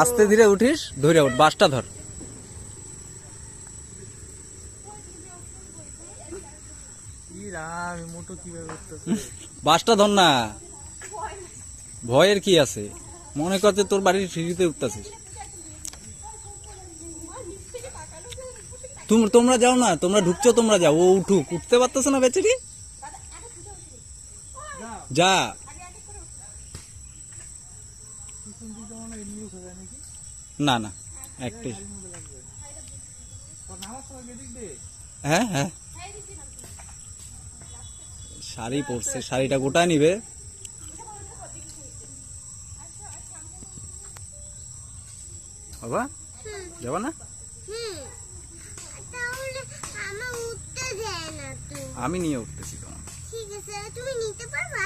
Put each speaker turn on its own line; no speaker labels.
আস্তে ধীরে উঠিস, ধরে উঠ, বাসটা ধর। বাসটা ধর না, ভয়ের কি আছে? মনে করতে তোর বাড়ির সিঁড়িতে উঠতেছিস। তোমরা যাও না, তোমরা ঢুকছো, তোমরা যাও, ও উঠুক, উঠতে পারতেছে না বেচারি, যা। না না, একটাই। হ্যাঁ হ্যাঁ, শাড়ি পরছে, শাড়িটা গোটায় নিবে। বাবা যাবা না? আমি নিয়ে উঠতেছি তোমার।
ঠিক আছে, তুমি নিতে পারবা?